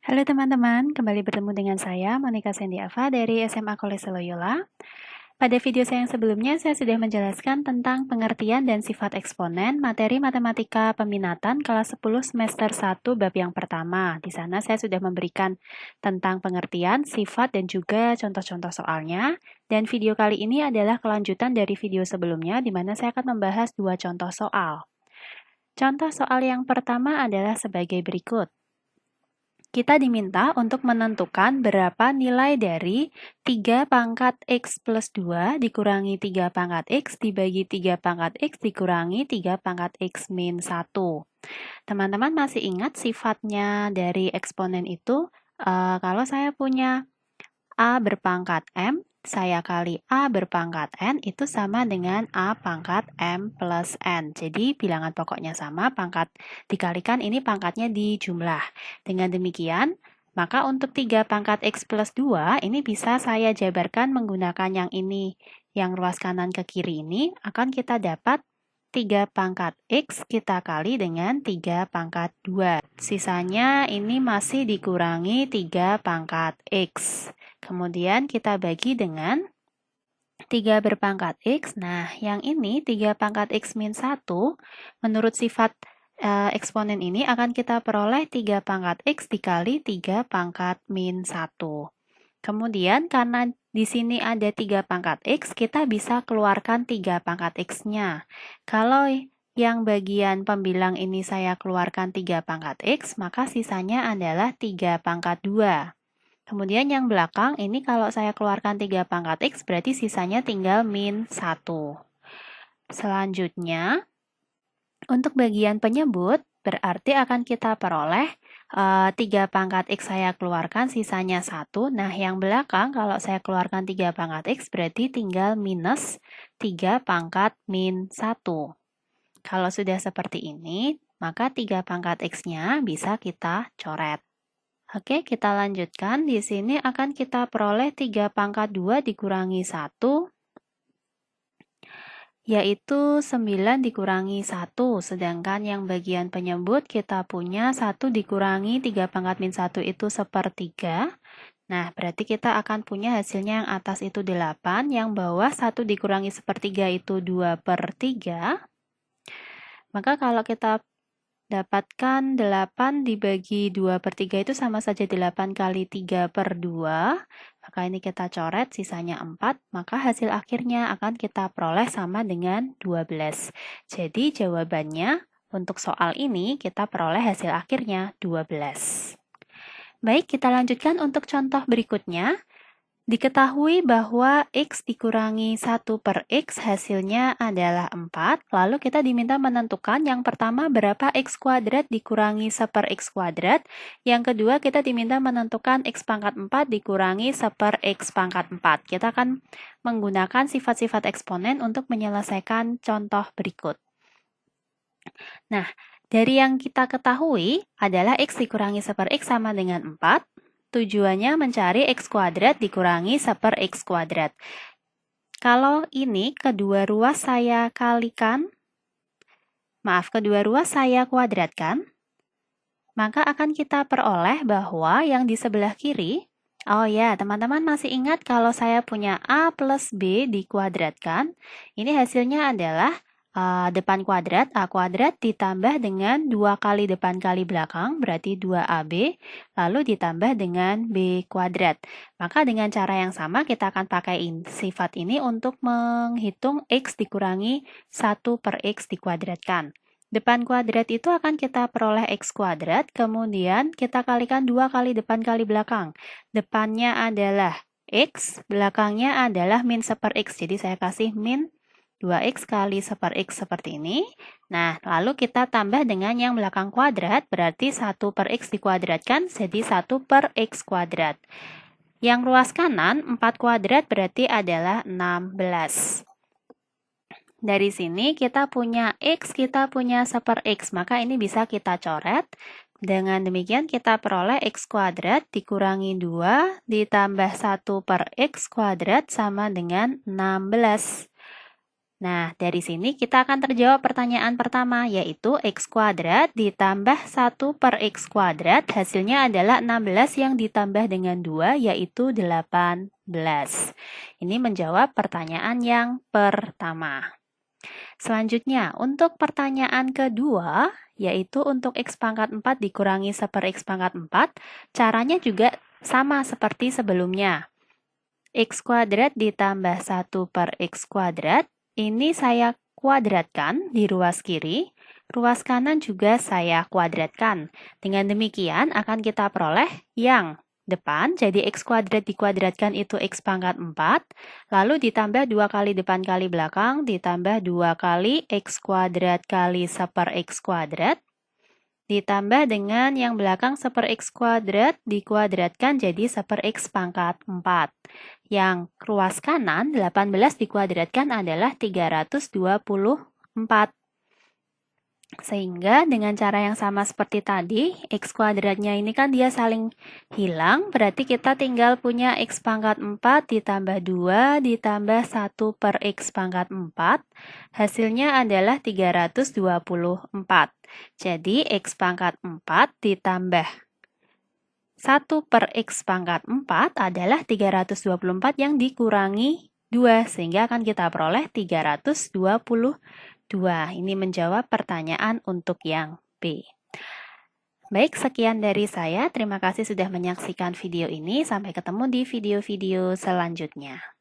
Halo teman-teman, kembali bertemu dengan saya Monica Sendiava dari SMA Kolese Loyola. Pada video saya yang sebelumnya, saya sudah menjelaskan tentang pengertian dan sifat eksponen materi matematika peminatan kelas 10 semester 1 bab yang pertama. Di sana saya sudah memberikan tentang pengertian, sifat, dan juga contoh-contoh soalnya. Dan video kali ini adalah kelanjutan dari video sebelumnya, di mana saya akan membahas dua contoh soal. Contoh soal yang pertama adalah sebagai berikut. Kita diminta untuk menentukan berapa nilai dari 3 pangkat X plus 2 dikurangi 3 pangkat X dibagi 3 pangkat X dikurangi 3 pangkat X min 1. Teman-teman masih ingat sifatnya dari eksponen itu? Kalau saya punya A berpangkat M, saya kali A berpangkat N itu sama dengan A pangkat M plus N. Jadi bilangan pokoknya sama, pangkat dikalikan ini pangkatnya dijumlah. Dengan demikian, maka untuk 3 pangkat X plus 2 ini bisa saya jabarkan menggunakan yang ini. Yang ruas kanan ke kiri ini akan kita dapat 3 pangkat X kita kali dengan 3 pangkat 2. Sisanya ini masih dikurangi 3 pangkat X. Kemudian kita bagi dengan 3 berpangkat X. Nah, yang ini 3 pangkat X min 1, menurut sifat eksponen ini akan kita peroleh 3 pangkat X dikali 3 pangkat min 1. Kemudian karena di sini ada 3 pangkat X, kita bisa keluarkan 3 pangkat X-nya. Kalau yang bagian pembilang ini saya keluarkan 3 pangkat X, maka sisanya adalah 3 pangkat 2. Kemudian yang belakang ini kalau saya keluarkan 3 pangkat X berarti sisanya tinggal min 1. Selanjutnya, untuk bagian penyebut berarti akan kita peroleh 3 pangkat X saya keluarkan sisanya 1. Nah yang belakang kalau saya keluarkan 3 pangkat X berarti tinggal minus 3 pangkat min 1. Kalau sudah seperti ini, maka 3 pangkat X-nya bisa kita coret. Oke, kita lanjutkan. Di sini akan kita peroleh 3 pangkat 2 dikurangi 1, yaitu 9 dikurangi 1. Sedangkan yang bagian penyebut kita punya 1 dikurangi 3 pangkat min 1 itu 1/3. Nah, berarti kita akan punya hasilnya yang atas itu 8, yang bawah 1 dikurangi 1/3 itu 2/3. Maka kalau kita dapatkan 8 dibagi 2/3 itu sama saja 8 kali 3/2. Maka ini kita coret, sisanya 4. Maka hasil akhirnya akan kita peroleh sama dengan 12. Jadi jawabannya untuk soal ini kita peroleh hasil akhirnya 12. Baik, kita lanjutkan untuk contoh berikutnya. Diketahui bahwa X dikurangi 1/X hasilnya adalah 4, lalu kita diminta menentukan yang pertama berapa X kuadrat dikurangi 1/X kuadrat, yang kedua kita diminta menentukan X pangkat 4 dikurangi 1/X pangkat 4. Kita akan menggunakan sifat-sifat eksponen untuk menyelesaikan contoh berikut. Nah, dari yang kita ketahui adalah X dikurangi 1/X sama dengan 4, tujuannya mencari X kuadrat dikurangi 1/X kuadrat. Kalau ini kedua ruas saya kalikan, kedua ruas saya kuadratkan, maka akan kita peroleh bahwa yang di sebelah kiri, oh ya, teman-teman masih ingat kalau saya punya A plus B dikuadratkan, ini hasilnya adalah depan kuadrat, A kuadrat ditambah dengan 2 kali depan kali belakang, berarti 2AB, lalu ditambah dengan B kuadrat. Maka dengan cara yang sama kita akan pakai sifat ini untuk menghitung X dikurangi 1/X dikuadratkan. Depan kuadrat itu akan kita peroleh X kuadrat, kemudian kita kalikan 2 kali depan kali belakang. Depannya adalah X, belakangnya adalah min 1/X, jadi saya kasih min 2X kali 1/X seperti ini. Nah, lalu kita tambah dengan yang belakang kuadrat, berarti 1/X dikuadratkan, jadi 1/X kuadrat. Yang ruas kanan, 4 kuadrat berarti adalah 16. Dari sini kita punya X, kita punya 1/X, maka ini bisa kita coret. Dengan demikian kita peroleh X kuadrat dikurangi 2 ditambah 1/X kuadrat sama dengan 16. Nah, dari sini kita akan terjawab pertanyaan pertama, yaitu X kuadrat ditambah 1 per X kuadrat, hasilnya adalah 16 yang ditambah dengan 2, yaitu 18. Ini menjawab pertanyaan yang pertama. Selanjutnya, untuk pertanyaan kedua, yaitu untuk X pangkat 4 dikurangi 1 per X pangkat 4, caranya juga sama seperti sebelumnya. X kuadrat ditambah 1 per X kuadrat, ini saya kuadratkan di ruas kiri, ruas kanan juga saya kuadratkan. Dengan demikian akan kita peroleh yang depan, jadi X kuadrat dikuadratkan itu X pangkat 4, lalu ditambah 2 kali depan kali belakang, ditambah 2 kali X kuadrat kali 1 per X kuadrat, ditambah dengan yang belakang 1 per X kuadrat dikuadratkan jadi 1 per X pangkat 4. Yang ruas kanan 18 dikuadratkan adalah 324. Sehingga dengan cara yang sama seperti tadi, X kuadratnya ini kan dia saling hilang, berarti kita tinggal punya X pangkat 4 ditambah 2 ditambah 1 per X pangkat 4. Hasilnya adalah 324. Jadi X pangkat 4 ditambah 1 per X pangkat 4 adalah 324 yang dikurangi 2, sehingga akan kita peroleh 322. Ini menjawab pertanyaan untuk yang B. Baik, sekian dari saya. Terima kasih sudah menyaksikan video ini. Sampai ketemu di video-video selanjutnya.